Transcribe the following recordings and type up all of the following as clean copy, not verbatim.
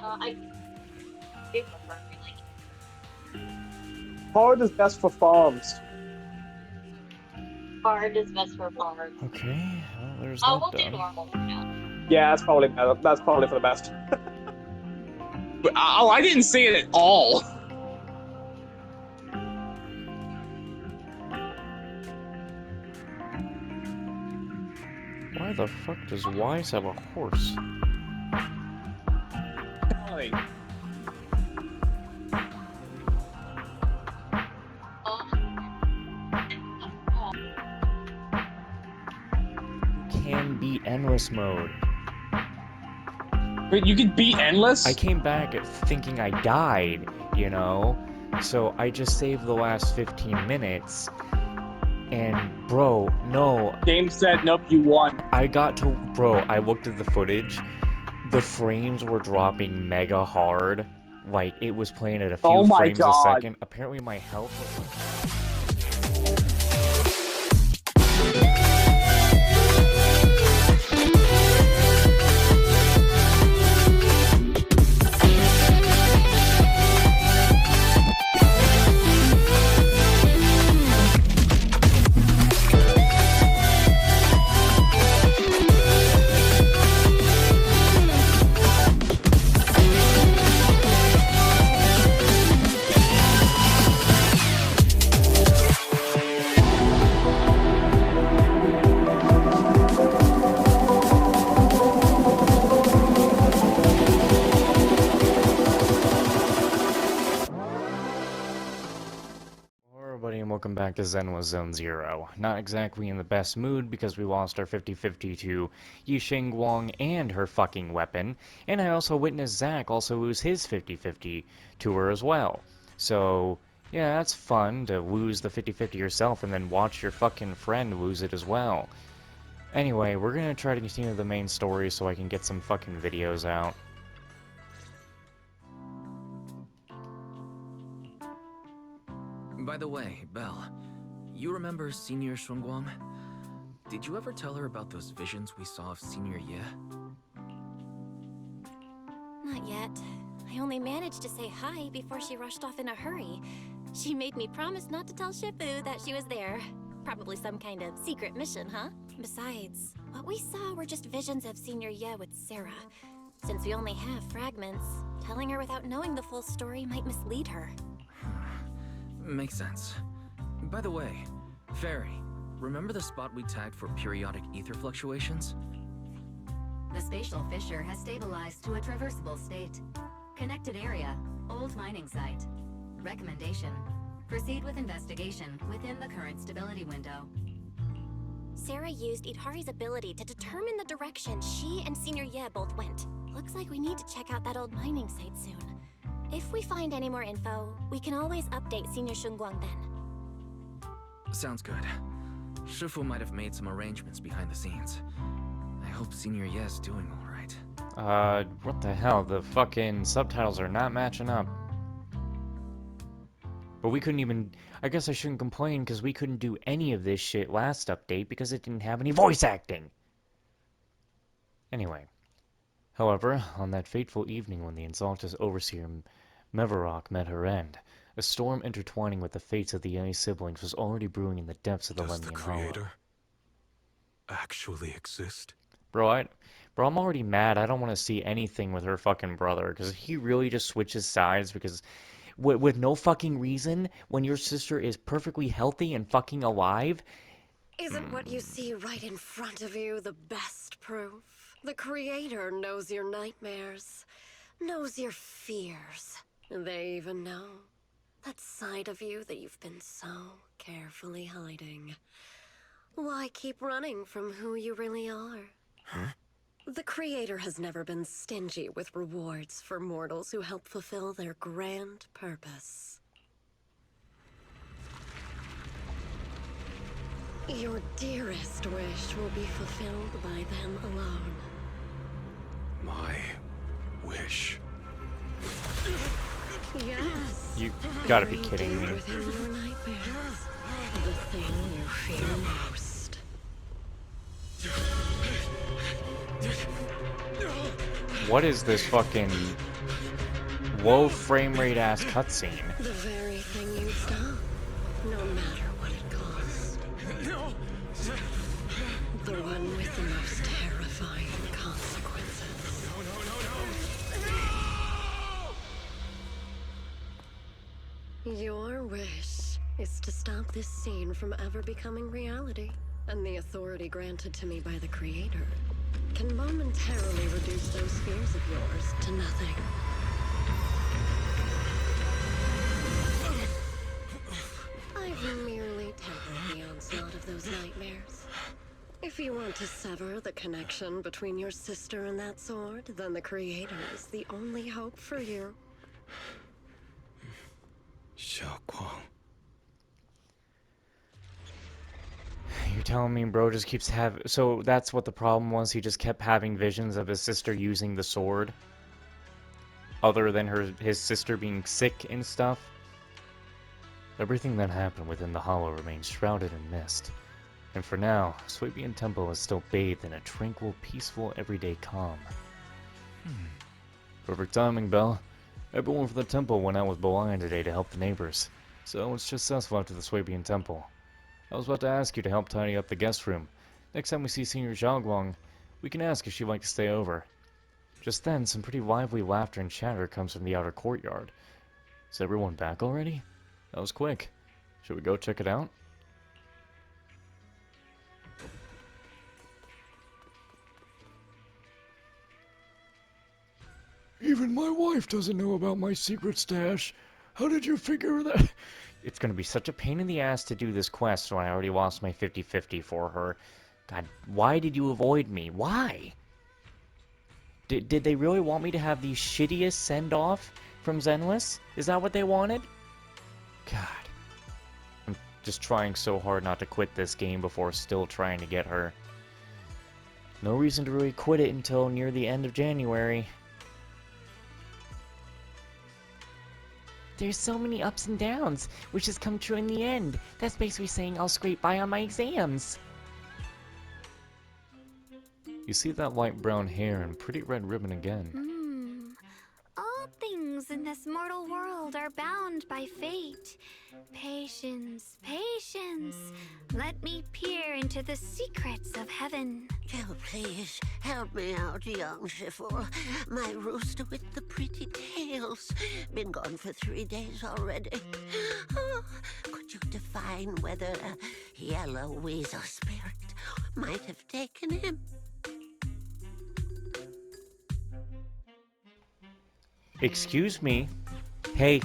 I do prefer Hard is best for farms. hard is best for farmers. Okay, well, there's Oh, that we'll do done. normal for now. Yeah, that's probably better. That's probably for the best. But, oh, I didn't say it at all. Why the fuck does Wise have a horse? Fine. Can beat endless mode. Wait, you can beat endless? I came back thinking I died, you know? So I just saved the last 15 minutes. And, bro, no. Game said, nope, you won. I looked at the footage. The frames were dropping mega hard. Like, it was playing at a few Oh my frames a God. second. Apparently my health was everybody, and welcome back to ZENLESS ZONE ZERO. Not exactly in the best mood because we lost our 50-50 to Yixing Guang and her fucking weapon, and I also witnessed Zack also lose his 50-50 to her as well. So, yeah, that's fun to lose the 50-50 yourself and then watch your fucking friend lose it as well. Anyway, we're gonna try to continue the main story so I can get some fucking videos out. By the way, Belle, you remember Senior Shunguang? Did you ever tell her about those visions we saw of Senior Ye? Not yet. I only managed to say hi before she rushed off in a hurry. She made me promise not to tell Shifu that she was there. Probably some kind of secret mission, huh? Besides, what we saw were just visions of Senior Ye with Sarah. Since we only have fragments, telling her without knowing the full story might mislead her. Makes sense. By the way, Fairy, remember the spot we tagged for periodic ether fluctuations? The spatial fissure has stabilized to a traversable state. Connected area, old mining site. Recommendation: proceed with investigation within the current stability window. Sarah used Idhari's ability to determine the direction she and Senior Ye both went. Looks like we need to check out that old mining site soon. If we find any more info, we can always update Senior Shunguang then. Sounds good. Shifu might have made some arrangements behind the scenes. I hope Senior Ye's doing alright. What the hell? The fucking subtitles are not matching up. But we couldn't even... I guess I shouldn't complain because we couldn't do any of this shit last update because it didn't have any voice acting. Anyway. However, on that fateful evening when the Exaltus Overseer Mevarok met her end, a storm intertwining with the fates of the Ye siblings was already brewing in the depths of the Lemnian Hollow. Does the Creator actually exist? Bro, I'm already mad. I don't want to see anything with her fucking brother, because he really just switches sides because... With no fucking reason, when your sister is perfectly healthy and fucking alive... Isn't what you see right in front of you the best proof? The Creator knows your nightmares, knows your fears. They even know that side of you that you've been so carefully hiding. Why keep running from who you really are? Huh? The Creator has never been stingy with rewards for mortals who help fulfill their grand purpose. Your dearest wish will be fulfilled by them alone. My wish. Yes. You gotta be kidding me. Within your nightmares, the thing you fear most. What is this fucking... low frame rate ass cutscene. The very thing you'd stop, no matter what it cost. No! The one with the most terrifying consequences. Your wish is to stop this scene from ever becoming reality, and the authority granted to me by the Creator can momentarily reduce those fears of yours to nothing. I've merely tempered the onslaught of those nightmares. If you want to sever the connection between your sister and that sword, then the Creator is the only hope for you. Xiaoguang. You're telling me bro just keeps having... So that's what the problem was? He just kept having visions of his sister using the sword? Other than his sister being sick and stuff? Everything that happened within the hollow remains shrouded in mist. And for now, Swabian Temple is still bathed in a tranquil, peaceful, everyday calm. Perfect timing, Belle. Everyone from the temple went out with Belian today to help the neighbors. So it's just us left at the Swabian Temple. I was about to ask you to help tidy up the guest room. Next time we see Senior Xiaoguang, we can ask if she'd like to stay over. Just then, some pretty lively laughter and chatter comes from the outer courtyard. Is everyone back already? That was quick. Should we go check it out? Even my wife doesn't know about my secret stash. How did you figure that? It's gonna be such a pain in the ass to do this quest when I already lost my 50-50 for her. God, why did you avoid me? Why? Did they really want me to have the shittiest send-off from Zenless? Is that what they wanted? God. I'm just trying so hard not to quit this game before still trying to get her. No reason to really quit it until near the end of January. There's so many ups and downs, which has come true in the end. That's basically saying I'll scrape by on my exams. You see that light brown hair and pretty red ribbon again. All things in this mortal world are bound by fate. Patience, patience. Let me peer into the secrets of heaven. Oh, please, help me out, young Shifu. My rooster with the pretty tails. Been gone for 3 days already. Oh, could you define whether a yellow weasel spirit might have taken him? Excuse me? Hey,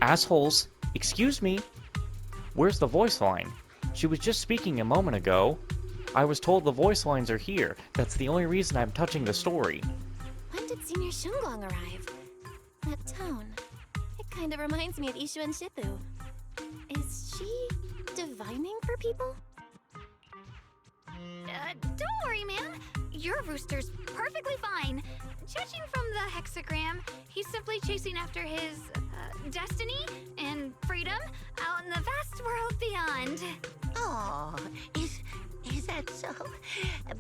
assholes! Excuse me? Where's the voice line? She was just speaking a moment ago. I was told the voice lines are here. That's the only reason I'm touching the story. When did Senior Shunglong arrive? That tone. It kind of reminds me of Ishu and Shippu. Is she divining for people? Don't worry, ma'am. Your rooster's perfectly fine. Judging from the hexagram, he's simply chasing after his destiny and freedom out in the vast world beyond. Oh, is that so?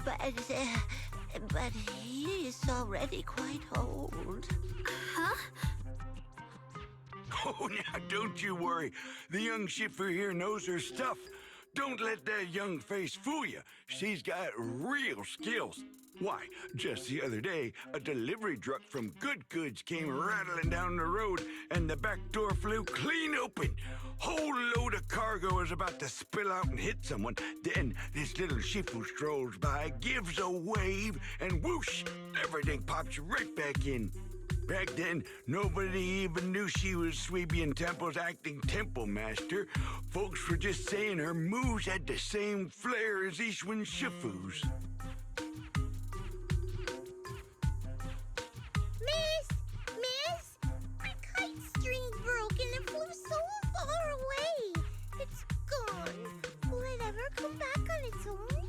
But he is already quite old. Huh? Oh, now don't you worry. The young Shifu here knows her stuff. Don't let that young face fool you. She's got real skills. Why, just the other day, a delivery truck from Good Goods came rattling down the road, and the back door flew clean open. Whole load of cargo was about to spill out and hit someone. Then this little Shifu strolls by, gives a wave, and whoosh, everything pops right back in. Back then, nobody even knew she was Swabian Temple's acting temple master. Folks were just saying her moves had the same flair as Ishwan Shifu's. Miss, my kite string broke and it flew so far away. It's gone. Will it ever come back on its own?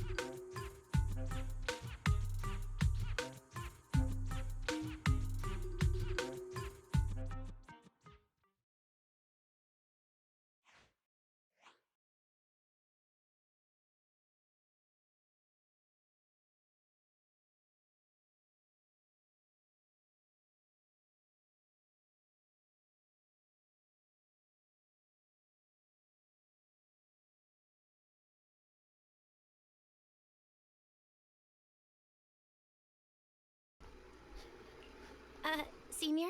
Senior.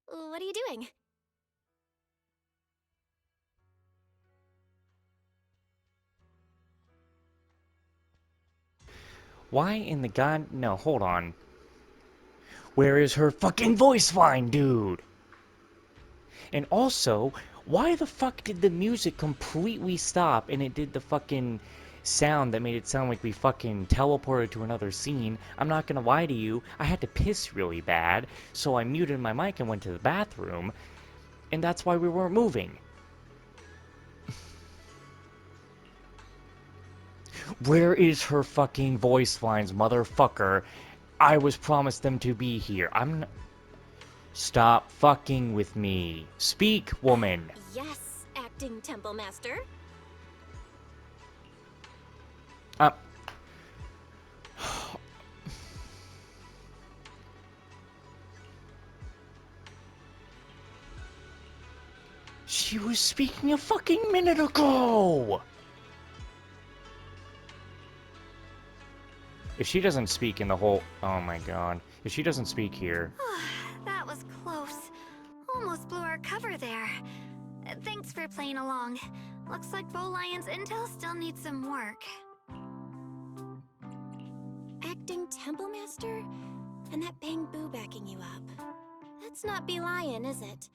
What are you doing? Why in the god... No, hold on. Where is her fucking voice line, dude? And also, why the fuck did the music completely stop and it did the fucking sound that made it sound like we fucking teleported to another scene? I'm not gonna lie to you, I had to piss really bad, so I muted my mic and went to the bathroom, and that's why we weren't moving. Where is her fucking voice lines, motherfucker? I was promised them to be here. Stop fucking with me. Speak, woman. Yes, acting temple master. She was speaking a fucking minute ago! If she doesn't speak in the whole... Oh my god. If she doesn't speak here... That was close. Almost blew our cover there. Thanks for playing along. Looks like Bow Lion's intel still needs some work. Acting temple master? And that Bang Boo backing you up. That's not Bee Lion, is it?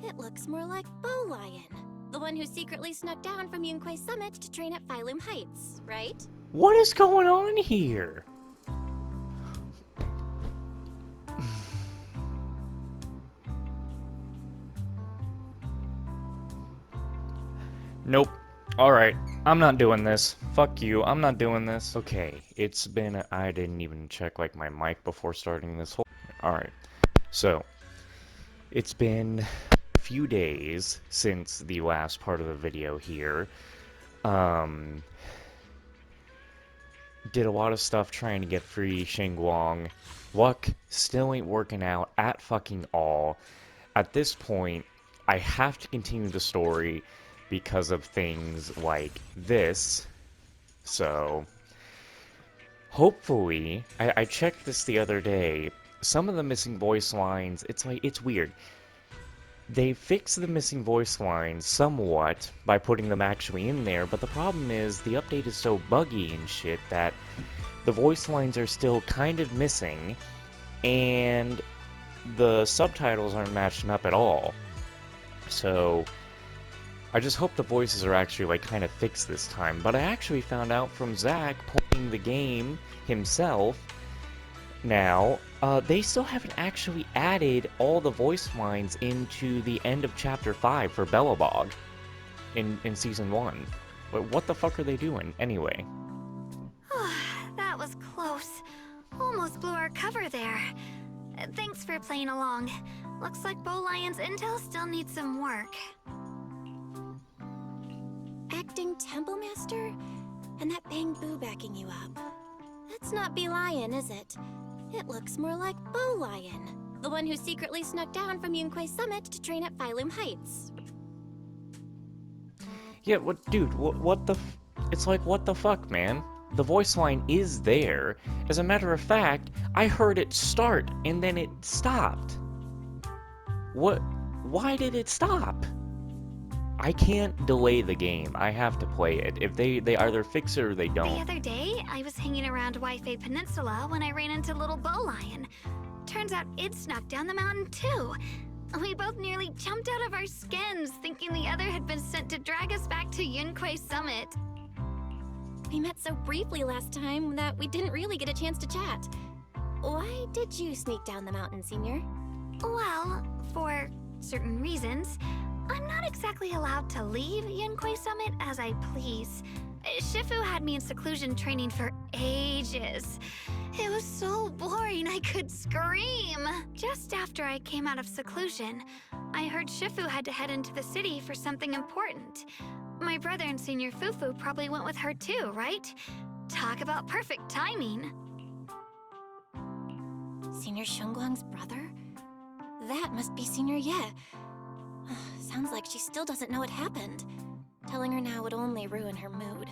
It looks more like Bow Lion. The one who secretly snuck down from Yunquay Summit to train at Phylum Heights, right? What is going on here? Nope. Alright, I'm not doing this. Fuck you, I'm not doing this. Okay, it's been... I didn't even check, like, my mic before starting this whole... Alright, so... It's been a few days since the last part of the video here. Did a lot of stuff trying to get free Xinguang. Luck still ain't working out at fucking all. At this point, I have to continue the story because of things like this. So, hopefully, I checked this the other day. Some of the missing voice lines, it's weird. They fix the missing voice lines somewhat by putting them actually in there, but the problem is the update is so buggy and shit that the voice lines are still kind of missing, and the subtitles aren't matching up at all. So, I just hope the voices are actually, like, kind of fixed this time. But I actually found out from Zach playing the game himself now, they still haven't actually added all the voice lines into the end of Chapter 5 for Belobog in Season 1. What the fuck are they doing, anyway? That was close. Almost blew our cover there. Thanks for playing along. Looks like Bow Lion's intel still needs some work. Acting temple master? And that Bang Boo backing you up. That's not Bee Lion, is it? It looks more like Bow Lion. The one who secretly snuck down from Yunquay Summit to train at Phylum Heights. Yeah, dude, what the it's like, what the fuck, man? The voice line is there. As a matter of fact, I heard it start, and then it stopped. Why did it stop? I can't delay the game. I have to play it. If they either fix it or they don't. The other day, I was hanging around Wi-Fi Peninsula when I ran into little Bow Lion. Turns out it snuck down the mountain too. We both nearly jumped out of our skins, thinking the other had been sent to drag us back to Yunquay Summit. We met so briefly last time that we didn't really get a chance to chat. Why did you sneak down the mountain, Senior? Well, for certain reasons, I'm not exactly allowed to leave Yunquay Summit as I please. Shifu had me in seclusion training for ages. It was so boring I could scream. Just after I came out of seclusion, I heard Shifu had to head into the city for something important. My brother and Senior Fufu probably went with her too, right? Talk about perfect timing. Senior Xinguang's brother? That must be Senior Ye. Sounds like she still doesn't know what happened. Telling her now would only ruin her mood.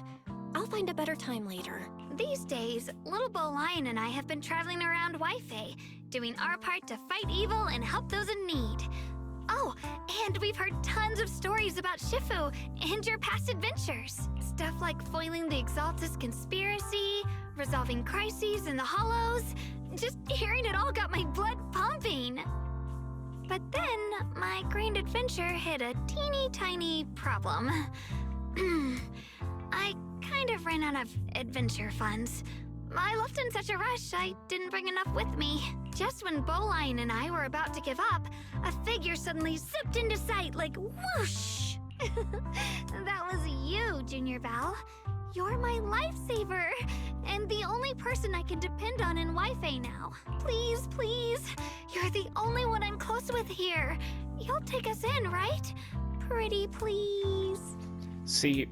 I'll find a better time later. These days, Little Bo Lion and I have been traveling around Wi-Fi, doing our part to fight evil and help those in need. Oh, and we've heard tons of stories about Shifu and your past adventures. Stuff like foiling the Exaltus conspiracy, resolving crises in the Hollows. Just hearing it all got my blood pumping. But then, my grand adventure hit a teeny tiny problem. I kind of ran out of adventure funds. I left in such a rush, I didn't bring enough with me. Just when Bowline and I were about to give up, a figure suddenly zipped into sight like whoosh! That was you, Junior Belle. You're my lifesaver, and the only person I can depend on in Wi-Fi now. Please, please, you're the only one I'm close with here. You'll take us in, right? Pretty please. See,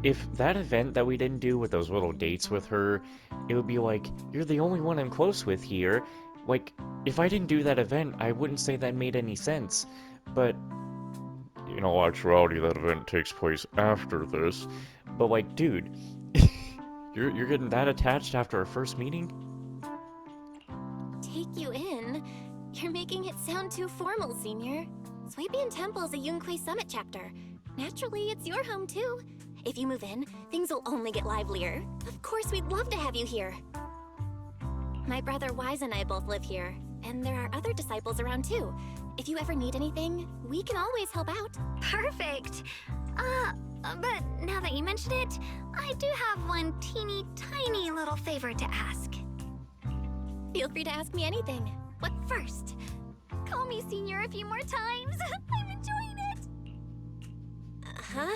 if that event that we didn't do with those little dates with her, it would be like, you're the only one I'm close with here. Like, if I didn't do that event, I wouldn't say that made any sense. But, in all actuality, that event takes place after this. But like, dude, you're getting that attached after our first meeting? Take you in? You're making it sound too formal, Senior. Swabian Temple's a Yunquei Summit chapter. Naturally, it's your home too. If you move in, things will only get livelier. Of course, we'd love to have you here. My brother Wise and I both live here, and there are other disciples around too. If you ever need anything, we can always help out. Perfect. But now that you mention it, I do have one teeny tiny little favor to ask. Feel free to ask me anything. What first? Call me Senior a few more times. I'm enjoying it. Huh?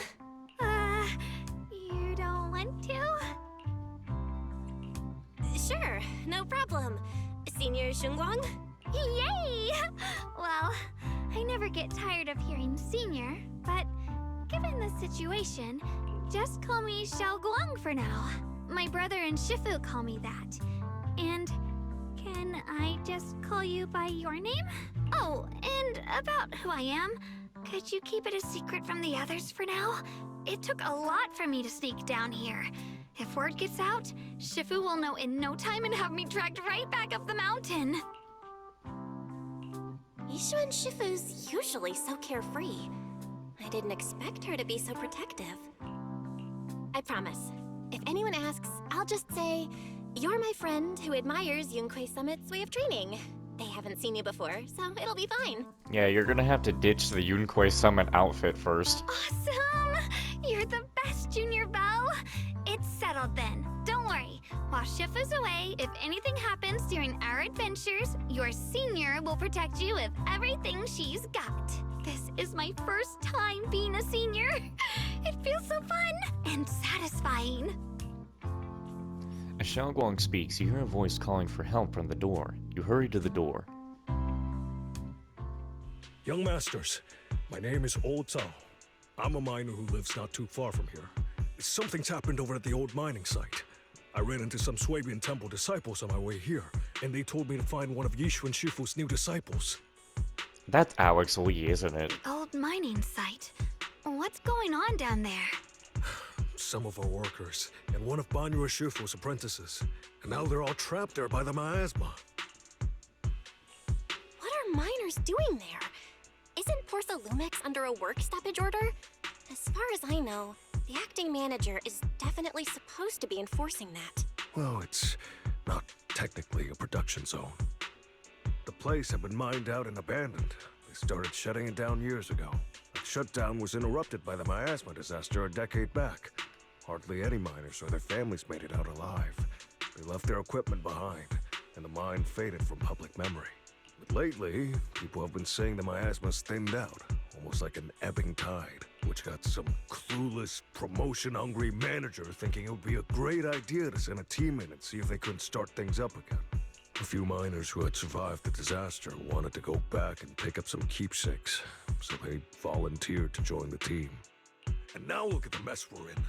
You don't want to? Sure, no problem. Senior Shunguang? Yay! Well, I never get tired of hearing Senior, but given the situation, just call me Xiao Guang for now. My brother and Shifu call me that. And can I just call you by your name? Oh, and about who I am, could you keep it a secret from the others for now? It took a lot for me to sneak down here. If word gets out, Shifu will know in no time and have me dragged right back up the mountain. Yishu and Shifu's usually so carefree. I didn't expect her to be so protective. I promise. If anyone asks, I'll just say, you're my friend who admires Yunquei Summit's way of training. They haven't seen you before, so it'll be fine. Yeah, you're gonna have to ditch the Yunquei Summit outfit first. Awesome! You're the best, Junior Belle! It's settled then. Don't worry. While Shifu's away, if anything happens during our adventures, your Senior will protect you with everything she's got. This is my first time being a Senior. It feels so fun and satisfying. As Xiao Guang speaks, you hear a voice calling for help from the door. You hurry to the door. Young masters, my name is Old Zhao. I'm a miner who lives not too far from here. Something's happened over at the old mining site. I ran into some Swabian Temple disciples on my way here, and they told me to find one of Yishu and Shifu's new disciples. That's Alex Lee, isn't it? Old mining site. What's going on down there? Some of our workers, and one of Banyu Shifu's apprentices. And now they're all trapped there by the miasma. What are miners doing there? Isn't Porsa Lumex under a work stoppage order? As far as I know, the acting manager is definitely supposed to be enforcing that. Well, it's not technically a production zone. The place had been mined out and abandoned. They started shutting it down years ago. The shutdown was interrupted by the miasma disaster a decade back. Hardly any miners or their families made it out alive. They left their equipment behind, and the mine faded from public memory. But lately, people have been saying the miasma's thinned out, almost like an ebbing tide, which got some clueless, promotion-hungry manager thinking it would be a great idea to send a team in and see if they couldn't start things up again. A few miners who had survived the disaster wanted to go back and pick up some keepsakes, so they volunteered to join the team. And now look at the mess we're in.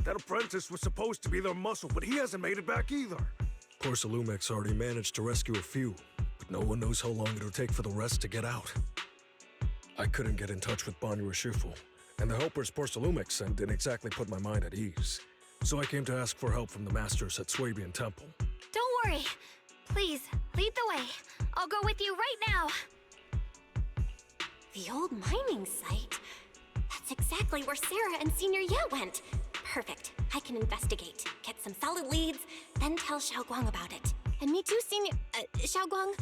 That apprentice was supposed to be their muscle, but he hasn't made it back either. Porsa Lumex already managed to rescue a few, but no one knows how long it'll take for the rest to get out. I couldn't get in touch with Banyu Shifu, and the helpers Porsa Lumex sent didn't exactly put my mind at ease. so I came to ask for help from the masters at Swabian Temple. Don't worry. Please, lead the way. I'll go with you right now. The old mining site? That's exactly where Sarah and Senior Ye went. Perfect. I can investigate, get some solid leads, then tell Xiaoguang about it. And me too, Senior... Xiaoguang,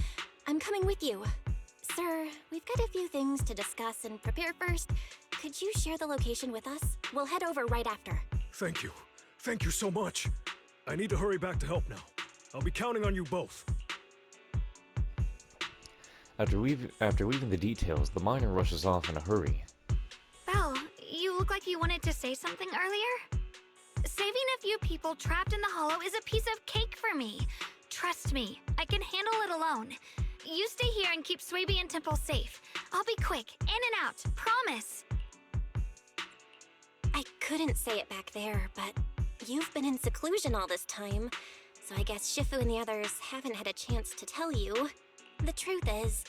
I'm coming with you. Sir, we've got a few things to discuss and prepare first. Could you share the location with us? We'll head over right after. Thank you. Thank you so much. I need to hurry back to help now. I'll be counting on you both. After weaving the details, the miner rushes off in a hurry. Belle, you look like you wanted to say something earlier? Saving a few people trapped in the hollow is a piece of cake for me. Trust me, I can handle it alone. You stay here and keep Swabian Temple safe. I'll be quick, in and out, promise. I couldn't say it back there, but you've been in seclusion all this time, so I guess Shifu and the others haven't had a chance to tell you. The truth is,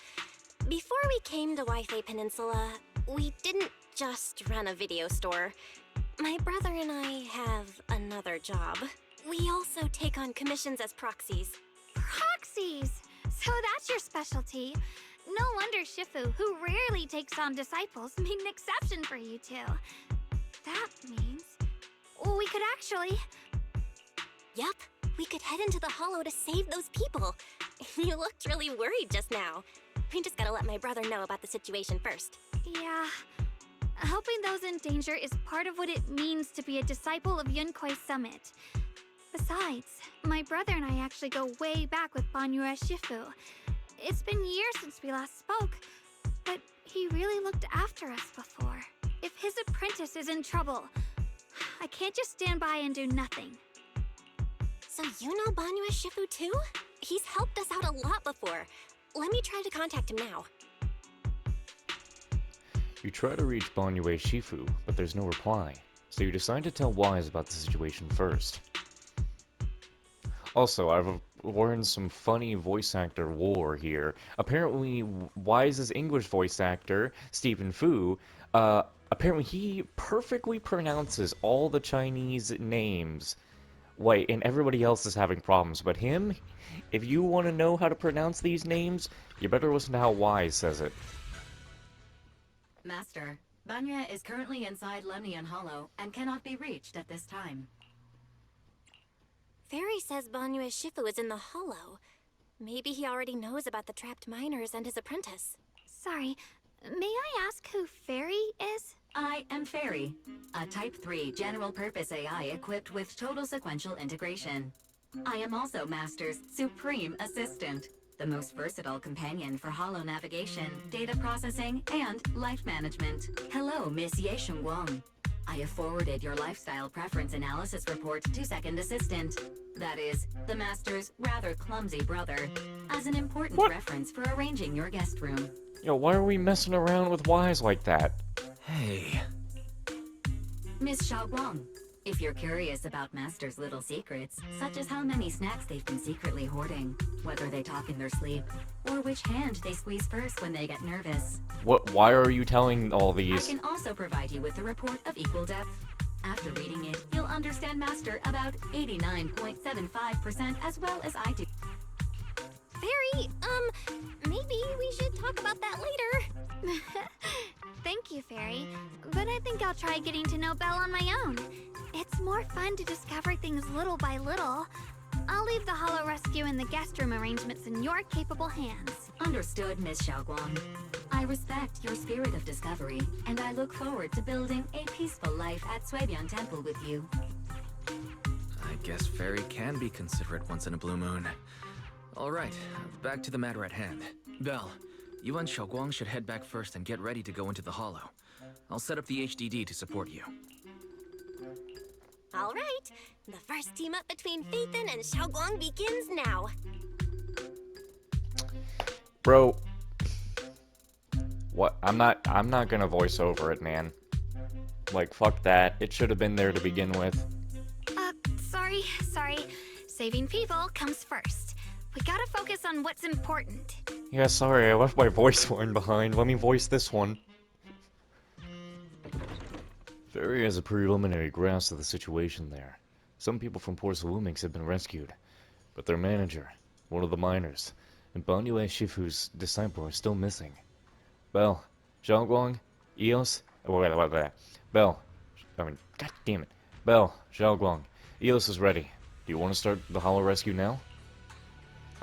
before we came to Waifei Peninsula, we didn't just run a video store. My brother and I have another job. We also take on commissions as proxies. Proxies? So that's your specialty. No wonder Shifu, who rarely takes on disciples, made an exception for you two. That means... we could actually... Yup, we could head into the hollow to save those people. You looked really worried just now. We just gotta let my brother know about the situation first. Yeah. Helping those in danger is part of what it means to be a disciple of Yunkuei Summit. Besides, my brother and I actually go way back with Banyue Shifu. It's been years since we last spoke, but he really looked after us before. If his apprentice is in trouble, I can't just stand by and do nothing. So you know Banyue Shifu too? He's helped us out a lot before. Let me try to contact him now. You try to reach Banyue Shifu, but there's no reply, so you decide to tell Wise about the situation first. Also, I've learned some funny voice actor lore here. Apparently, Wise's English voice actor, Stephen Fu, apparently he perfectly pronounces all the Chinese names. Wait, and everybody else is having problems, but him? If you want to know how to pronounce these names, you better listen to how Wise says it. Master, Banya is currently inside Lemnian Hollow and cannot be reached at this time. Fairy says Banyue Shifu is in the hollow. Maybe he already knows about the trapped miners and his apprentice. Sorry, may I ask who Fairy is? I am Fairy, a Type 3 general-purpose AI equipped with total sequential integration. I am also Master's supreme assistant, the most versatile companion for hollow navigation, data processing, and life management. Hello, Miss Ye Shengguang. I have forwarded your lifestyle preference analysis report to Second Assistant. That is, the Master's rather clumsy brother, as an important reference for arranging your guest room. Yo, why are we messing around with Wise like that? Hey. Miss Xiaoguang, if you're curious about Master's little secrets, such as how many snacks they've been secretly hoarding, whether they talk in their sleep, or which hand they squeeze first when they get nervous. Why are you telling all I these? can also provide you with a report of equal depth. After reading it, you'll understand Master about 89.75% as well as I do. Fairy, maybe we should talk about that later. Thank you, Fairy, but I think I'll try getting to know Belle on my own. It's more fun to discover things little by little. I'll leave the Hollow Rescue and the guest room arrangements in your capable hands. Understood, Miss Xiaoguang. I respect your spirit of discovery, and I look forward to building a peaceful life at Swabian Temple with you. I guess Fairy can be considerate once in a blue moon. Alright, back to the matter at hand. Belle, you and Xiaoguang should head back first and get ready to go into the Hollow. I'll set up the HDD to support you. All right, the first team up between Phaethon and Xiaoguang begins now. Bro. What? I'm not gonna voice over it, man. Like, fuck that. It should have been there to begin with. Sorry. Saving people comes first. We gotta focus on what's important. Yeah, sorry, I left my voice line behind. Let me voice this one. Fairy has a preliminary grasp of the situation there. Some people from Port Lumix have been rescued, but their manager, one of the miners, and Banyue Shifu's disciple are still missing. Bell, Xiaoguang, Eos, Bell, god damn it. Bell, Xiaoguang, Eos is ready. Do you want to start the Hollow Rescue now?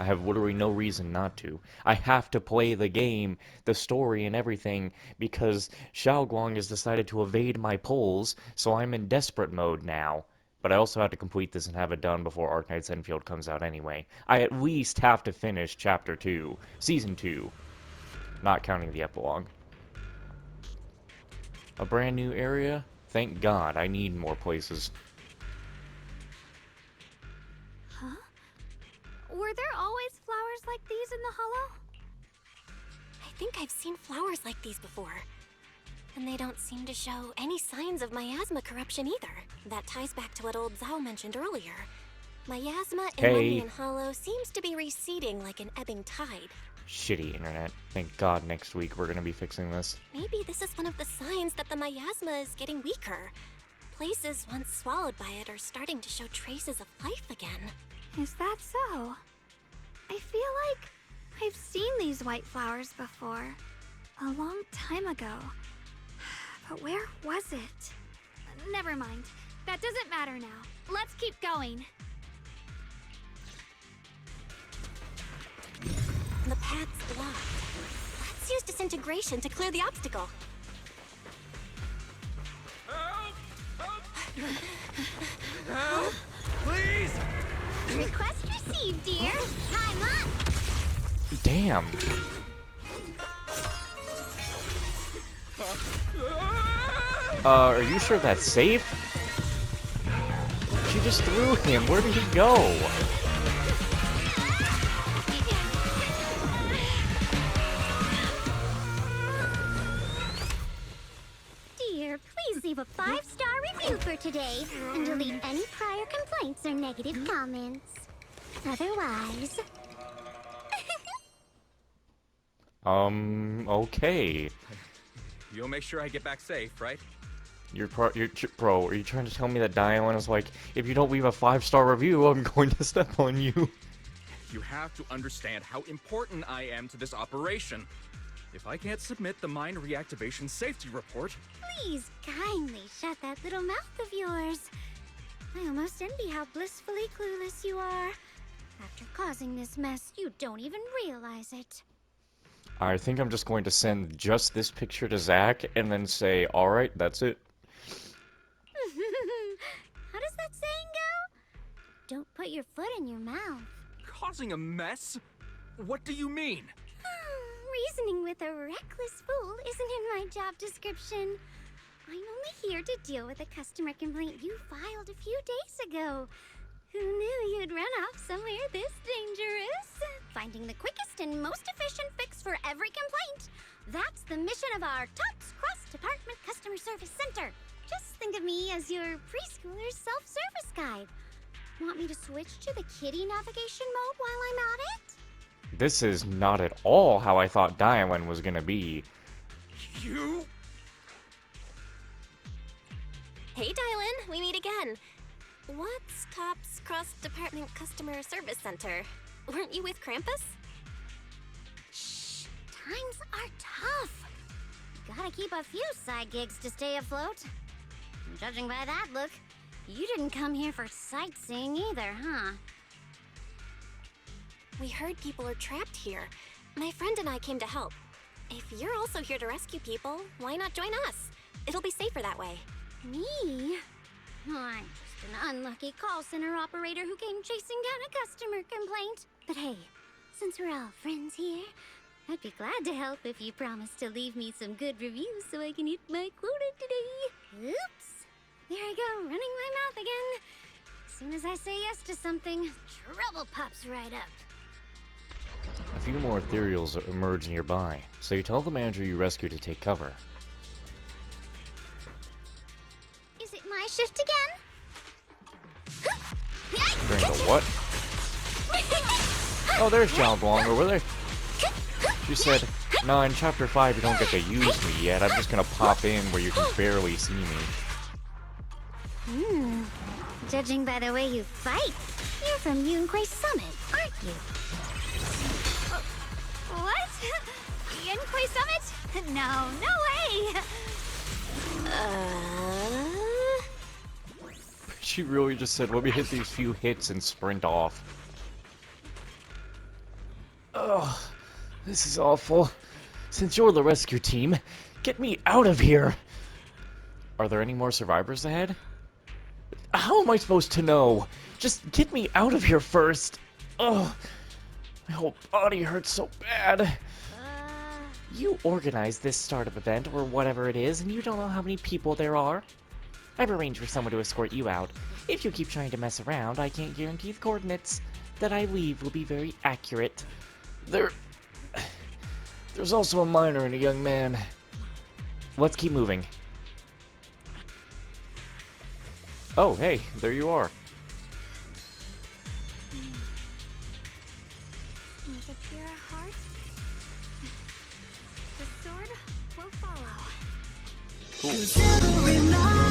I have literally no reason not to. I have to play the game, the story and everything, because Xiaoguang has decided to evade my polls, so I'm in desperate mode now. But I also have to complete this and have it done before Arknights Enfield comes out anyway. I at least have to finish Chapter 2, Season 2, not counting the epilogue. A brand new area? Thank God, I need more places. Huh? Were there always flowers like these in the Hollow? I think I've seen flowers like these before. And they don't seem to show any signs of miasma corruption either. That ties back to what old Zhao mentioned earlier. Miasma in Mundian Hollow seems to be receding like an ebbing tide. Shitty internet. Thank God next week we're gonna be fixing this. Maybe this is one of the signs that the miasma is getting weaker. Places once swallowed by it are starting to show traces of life again. Is that so? I feel like I've seen these white flowers before. A long time ago. But where was it? Never mind. That doesn't matter now. Let's keep going. The path's blocked. Let's use disintegration to clear the obstacle. Help! Help! Help! Please! Request received, dear. Time up. Damn. Are you sure that's safe? She just threw him. Where did he go? Dear, please leave a 5-star review for today and delete any prior complaints or negative comments. Otherwise... Okay. You'll make sure I get back safe, right? Bro, are you trying to tell me that Diane is like, if you don't leave a 5-star review, I'm going to step on you? You have to understand how important I am to this operation. If I can't submit the mine reactivation safety report... Please kindly shut that little mouth of yours. I almost envy how blissfully clueless you are. After causing this mess, you don't even realize it. I think I'm just going to send just this picture to Zach and then say, alright, that's it. How does that saying go? Don't put your foot in your mouth. Causing a mess? What do you mean? Reasoning with a reckless fool isn't in my job description. I'm only here to deal with a customer complaint you filed a few days ago. Who knew you'd run off somewhere this dangerous? Finding the quickest and most efficient fix for every complaint. That's the mission of our TOPS Cross-Department Customer Service Center. Just think of me as your preschooler's self-service guide. Want me to switch to the kiddie navigation mode while I'm at it? This is not at all how I thought Diamond was gonna be. You? Hey, Dylan, we meet again. What's TOPS Cross-Department Customer Service Center? Weren't you with Krampus? Shh, times are tough. Gotta keep a few side gigs to stay afloat. And judging by that look, you didn't come here for sightseeing either, huh? We heard people are trapped here. My friend and I came to help. If you're also here to rescue people, why not join us? It'll be safer that way. Me? I'm just an unlucky call center operator who came chasing down a customer complaint. But hey, since we're all friends here, I'd be glad to help if you promise to leave me some good reviews so I can hit my quota today. Oops! There I go, running my mouth again. As soon as I say yes to something, trouble pops right up. A few more ethereals emerge nearby, so you tell the manager you rescued to take cover. Is it my shift again? During the what? Oh, there's John Blong over there. She said, no, in Chapter 5 you don't get to use me yet. I'm just gonna pop in where you can barely see me. Judging by the way you fight, you're from Yunquay Summit, aren't you? What? Yunquay Summit? No, no way! She really just said, let me hit these few hits and sprint off. Ugh, this is awful. Since you're the rescue team, get me out of here! Are there any more survivors ahead? How am I supposed to know? Just get me out of here first! Ugh, my whole body hurts so bad. You organized this startup event, or whatever it is, and you don't know how many people there are? I've arranged for someone to escort you out. If you keep trying to mess around, I can't guarantee the coordinates that I leave will be very accurate. There's also a minor and a young man. Let's keep moving. Oh, hey, there you are. With a pure heart, the sword will follow. Cool.